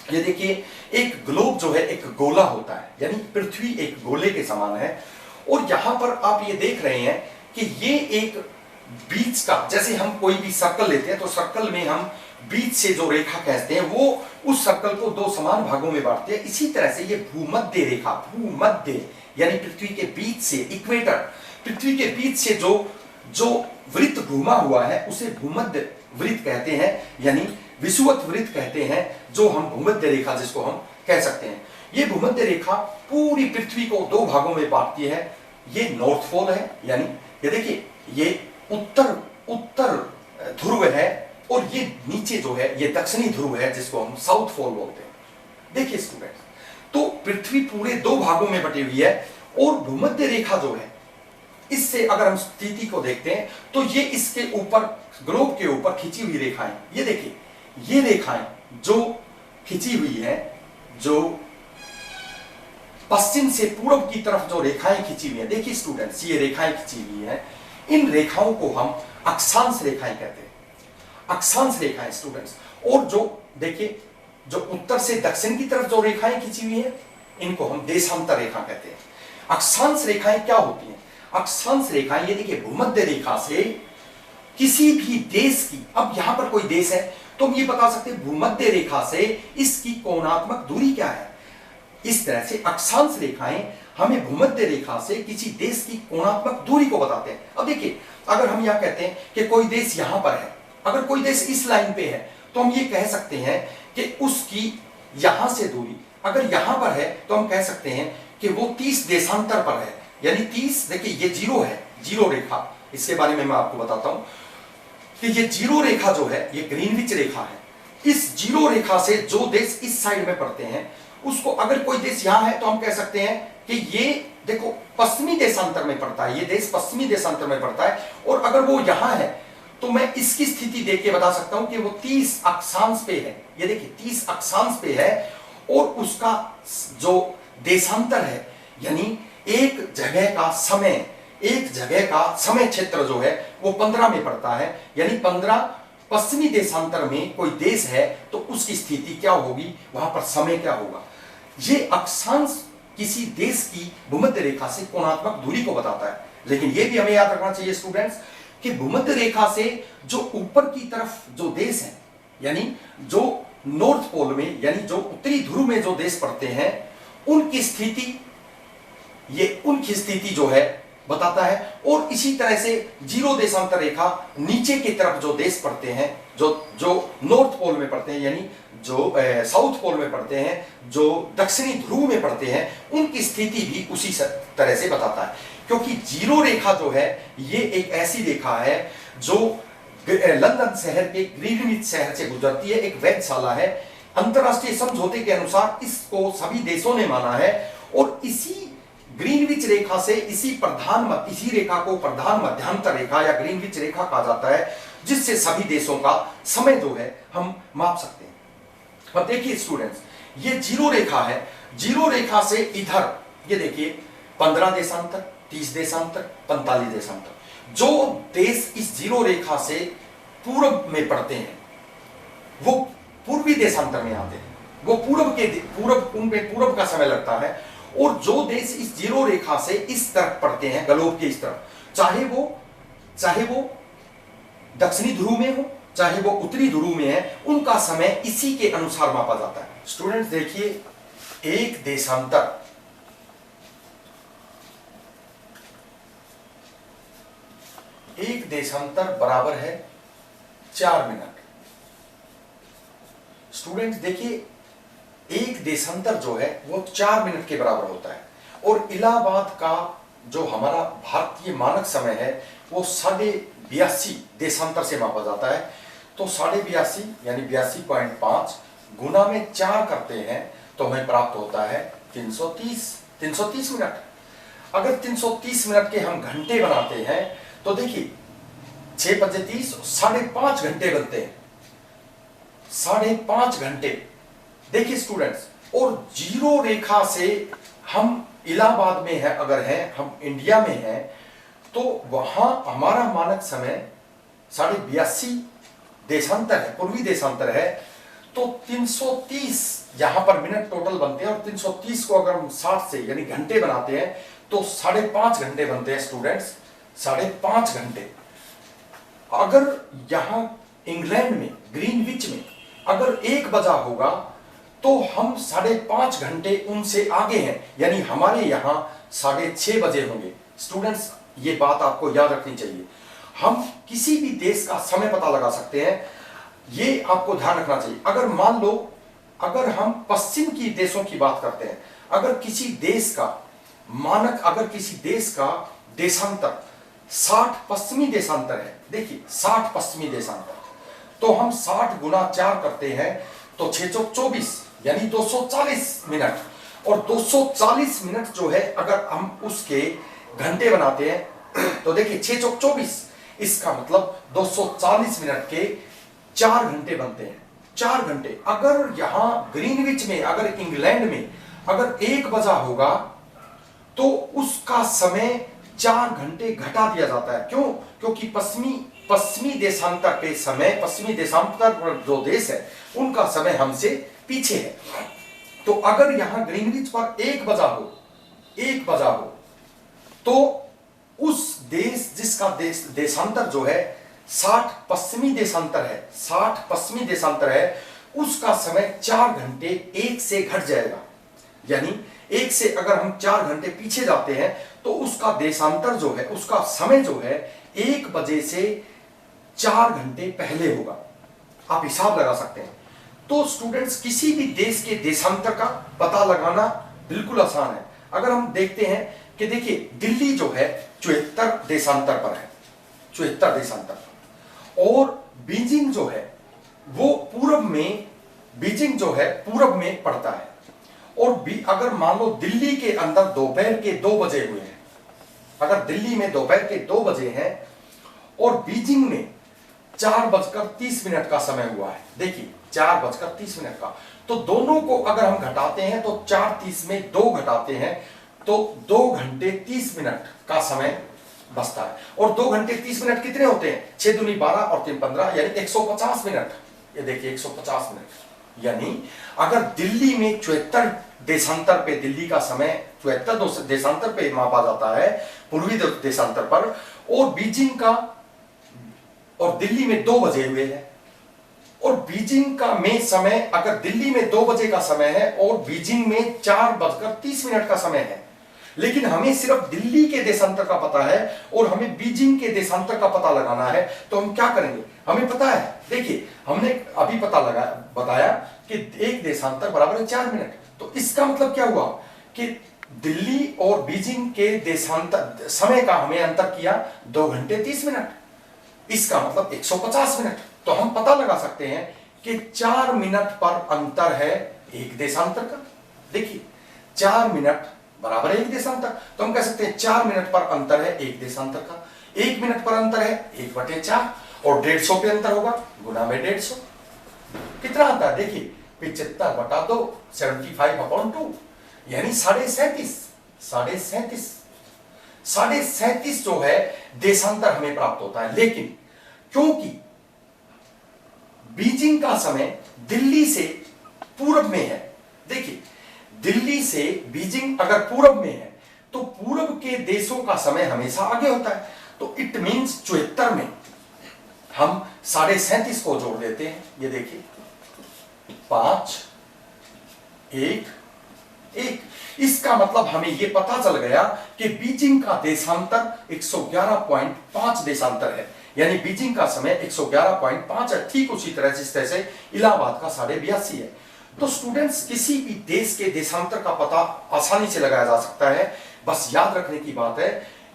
ये देखिए, एक ग्लोब जो है एक गोला होता है, यानी पृथ्वी एक गोले के समान है। और यहां पर आप ये देख रहे हैं कि ये एक बीच का, जैसे हम कोई भी सर्कल लेते हैं तो सर्कल में हम बीच से जो रेखा खींचते हैं वो उस सर्कल को दो समान भागों में बांटते हैं। इसी तरह से ये भूमध्य रेखा, भूमध्य यानी पृथ्वी के बीच से, इक्वेटर, पृथ्वी के बीच से जो वृत्त घूमा हुआ है उसे भूमध्य वृत्त कहते हैं, यानी विषुवत वृत्त कहते हैं, जो हम भूमध्य रेखा जिसको हम कह सकते हैं। ये भूमध्य रेखा पूरी पृथ्वी को दो भागों में बांटती है। ये नॉर्थ पोल है, यानी ये देखिए ये उत्तर ध्रुव है, और ये नीचे जो है ये दक्षिणी ध्रुव है जिसको हम साउथ पोल बोलते हैं। देखिए स्टूडेंट्स, तो पृथ्वी पूरे दो भागों में बटी हुई है, और भूमध्य रेखा जो है इससे अगर हम स्थिति को देखते हैं तो ये इसके ऊपर, ग्लोब के ऊपर खींची हुई रेखाएं, ये देखिए ये रेखाएं जो खींची हुई है, जो पश्चिम से पूर्व की तरफ जो रेखाएं खींची हुई है, देखिए स्टूडेंट्स ये रेखाएं खींची हुई है, इन रेखाओं को हम अक्षांश रेखाएं कहते हैं, अक्षांश रेखाएं स्टूडेंट्स। और जो देखिए जो उत्तर से दक्षिण की तरफ जो रेखाएं खींची हुई है इनको हम देशांतर रेखा कहते हैं। अक्षांश रेखाएं क्या होती हैं? अक्षांश रेखाएं, ये देखिए भूमध्य रेखा से किसी भी देश की, अब यहां पर कोई देश है तो हम ये बता सकते हैं भूमध्य रेखा से इसकी कोणात्मक दूरी क्या है। इस तरह से अक्षांश रेखाएं हमें भूमध्य रेखा से किसी देश की कोणात्मक दूरी को बताते हैं। अब देखिए, अगर हम यहां कहते हैं कि कोई देश यहां पर है, अगर कोई देश इस लाइन पे है तो हम ये कह सकते हैं कि उसकी यहां से दूरी, अगर यहां पर है तो हम कह सकते हैं कि वो 30 देशांतर पर है, यानी 30, देखिए ये जीरो है, जीरो रेखा, इसके बारे में मैं आपको बताता हूं कि ये जीरो रेखा जो है ये ग्रीनविच रेखा है। इस जीरो रेखा से जो देश इस साइड में पड़ते हैं उसको, अगर कोई देश यहां है तो हम कह सकते हैं कि ये देखो पश्चिमी देशांतर में पड़ता है, ये देश पश्चिमी देशांतर में पड़ता है। और अगर वो यहां है तो मैं इसकी स्थिति देख के बता सकता हूं कि वो 30 अक्षांश पे है, ये देखिए 30 अक्षांश पे है, और उसका जो देशांतर है, यानी एक जगह का समय, एक जगह का समय क्षेत्र जो है वो 15 में पड़ता है, यानी 15 पश्चिमी देशांतर में कोई देश है तो उसकी स्थिति क्या होगी, वहां पर समय क्या होगा। ये अक्षांश किसी देश की भूमध्य रेखा से कोणात्मक दूरी को बताता है। लेकिन ये भी हमें याद रखना चाहिए स्टूडेंट्स कि भूमध्य रेखा से जो ऊपर की तरफ जो देश है, यानी जो नॉर्थ पोल में, यानी जो उत्तरी ध्रुव में जो देश पड़ते हैं, उनकी स्थिति, ये उनकी स्थिति जो है बताता है। और इसी तरह से जीरो देशांतर रेखा नीचे की तरफ जो देश पड़ते हैं, जो नॉर्थ पोल में पड़ते हैं, यानी जो साउथ पोल में पड़ते हैं, जो दक्षिणी ध्रुव में पड़ते हैं, उनकी स्थिति भी उसी तरह से बताता है। क्योंकि जीरो रेखा जो है ये एक ऐसी रेखा है जो लंदन शहर के ग्रीनविच शहर से गुजरती है, एक वेधशाला है। अंतरराष्ट्रीय समझौते के अनुसार इसको सभी देशों ने माना है, और इसी ग्रीनविच रेखा से इसी रेखा को प्रधान मध्यांतर रेखा या ग्रीनविच रेखा कहा जाता है, जिससे सभी देशों का समय जो है हम माप सकते हैं। अब देखिए स्टूडेंट्स, ये जीरो रेखा है, जीरो रेखा से इधर ये देखिए 15 देशांतर, 30 देशांतर, 45 देशांतर। जो देश इस जीरो रेखा से पूर्व में पड़ते हैं वो पूर्वी देशांतर में आते हैं, वो उनपे पूर्व का समय लगता है। और जो देश इस जीरो रेखा से इस तरफ पड़ते हैं, ग्लोब के इस तरफ, चाहे वो दक्षिणी ध्रुव में हो, चाहे वो उत्तरी ध्रुव में है, उनका समय इसी के अनुसार मापा जाता है। स्टूडेंट्स देखिए, एक देशांतर बराबर है 4 मिनट। स्टूडेंट्स देखिए, एक देशांतर जो है वो 4 मिनट के बराबर होता है। और इलाहाबाद का जो हमारा भारतीय मानक समय है वो 82.5 देशांतर से मापा जाता है। तो 82.5 यानी 82.5 गुना में 4 करते हैं तो हमें प्राप्त होता है 330 मिनट। अगर 330 मिनट के हम घंटे बनाते हैं तो देखिए 6 × 30 5.5 घंटे बनते हैं, 5.5 घंटे। देखिए स्टूडेंट्स, और जीरो रेखा से हम इलाहाबाद में है, अगर है हम इंडिया में है, तो वहां हमारा मानक समय 82.5 देशांतर है, पूर्वी देशांतर है। तो 330 यहां पर मिनट टोटल बनते हैं और 330 को अगर हम 60 से यानी घंटे बनाते हैं तो 5.5 घंटे बनते हैं स्टूडेंट्स, 5.5 घंटे। अगर यहां इंग्लैंड में ग्रीनविच में अगर 1 बजा होगा तो हम 5.5 घंटे उनसे आगे हैं, यानी हमारे यहां 6:30 बजे होंगे। स्टूडेंट्स ये बात आपको याद रखनी चाहिए। हम किसी भी देश का समय पता लगा सकते हैं, ये आपको ध्यान रखना चाहिए। अगर मान लो अगर हम पश्चिम की देशों की बात करते हैं, अगर किसी देश का मानक, अगर किसी देश का देशांतर 60 पश्चिमी देशांतर है, देखिए 60 पश्चिमी देशांतर, तो हम 60 गुना 4 करते हैं तो 6 चौक 24 यानी 240 मिनट। और 240 मिनट जो है अगर हम उसके घंटे बनाते हैं तो देखिए 6 चौक 24, इसका मतलब 240 मिनट के 4 घंटे बनते हैं, 4 घंटे। अगर यहां ग्रीनविच में, अगर इंग्लैंड में अगर 1 बजा होगा तो उसका समय 4 घंटे घटा दिया जाता है। क्यों? क्योंकि पश्चिमी देशांतर के समय, पश्चिमी देशांतर पर जो देश है उनका समय हमसे पीछे है। तो अगर यहां ग्रीनविच पर 1 बजा हो तो उस देश जिसका देशांतर जो है 60 पश्चिमी देशांतर है, 60 पश्चिमी देशांतर है, उसका समय 4 घंटे 1 से घट जाएगा। यानी 1 से अगर हम 4 घंटे पीछे जाते हैं तो उसका देशांतर जो है, उसका समय जो है 1 बजे से 4 घंटे पहले होगा। आप हिसाब लगा सकते हैं। तो स्टूडेंट्स किसी भी देश के देशांतर का पता लगाना बिल्कुल आसान है। अगर हम देखते हैं कि देखिए दिल्ली जो है 74 देशांतर पर है, 74 देशांतर, और बीजिंग जो है वो पूर्व में, बीजिंग जो है पूर्व में पड़ता है। और भी अगर मान लो दिल्ली के अंदर दोपहर के 2 बजे हुए हैं, अगर दिल्ली में दोपहर के 2 बजे हैं और बीजिंग में 4:30 का समय हुआ है, देखिए 4:30 का, तो दोनों को अगर हम घटाते हैं तो 4:30 में 2 घटाते हैं तो 2 घंटे 30 मिनट का समय बचता है। और 2 घंटे 30 मिनट कितने होते हैं? 6 दूनी 12 और 3 15 यानी 150 मिनट। ये देखिए 150 मिनट। यानी अगर दिल्ली में 74 देशांतर पे, दिल्ली का समय 74 देशांतर पे मापा जाता है, पूर्वी देशांतर पर, और बीजिंग का, और दिल्ली में 2 बजे हुए हैं, और बीजिंग का में समय, अगर दिल्ली में 2 बजे का समय है और बीजिंग में 4:30 का समय है, लेकिन हमें सिर्फ दिल्ली के देशांतर का पता है और हमें बीजिंग के देशांतर का पता लगाना है, तो हम क्या करेंगे? हमें पता है, देखिए हमने अभी बताया कि एक देशांतर बराबर है 4 मिनट। तो इसका मतलब क्या हुआ कि दिल्ली और बीजिंग के देशांतर समय का हमें अंतर किया 2 घंटे 30 मिनट, इसका मतलब 150 मिनट। तो हम पता लगा सकते हैं कि 4 मिनट पर अंतर है एक देशांतर का। देखिए 4 मिनट बराबर है एक देशांतर, तो हम कह सकते हैं 4 मिनट पर अंतर है एक देशांतर का। 1 मिनट पर अंतर है 1/4, और 150 पे अंतर होगा गुना में 150। कितना आता है? देखिए 75/2, 75/2 यानी 37.5 37.5 जो है देशांतर हमें प्राप्त होता है। लेकिन क्योंकि बीजिंग का समय दिल्ली से पूर्व में है, देखिए दिल्ली से बीजिंग अगर पूर्व में है तो पूर्व के देशों का समय हमेशा आगे होता है। तो इट मींस 74 में हम 37.5 को जोड़ देते हैं। ये देखिए 5 1 1, इसका मतलब हमें यह पता चल गया कि बीजिंग का देशांतर 111.5 देशांतर है, यानी बीजिंग का समय 111.5 है। ठीक उसी तरह जिस तरह से इलाहाबाद का 82.5 है। तो स्टूडेंट्स किसी भी देश के देशांतर का पता आसानी से लगाया जा सकता है। बस याद रखने की बात है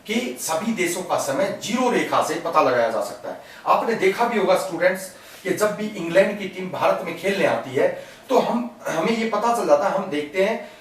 कि सभी देशों का समय जीरो रेखा से पता लगाया जा सकता है। आपने देखा भी होगा स्टूडेंट्स कि जब भी इंग्लैंड की टीम भारत में खेलने आती है तो हमें ये पता चल जाता है, हम देखते हैं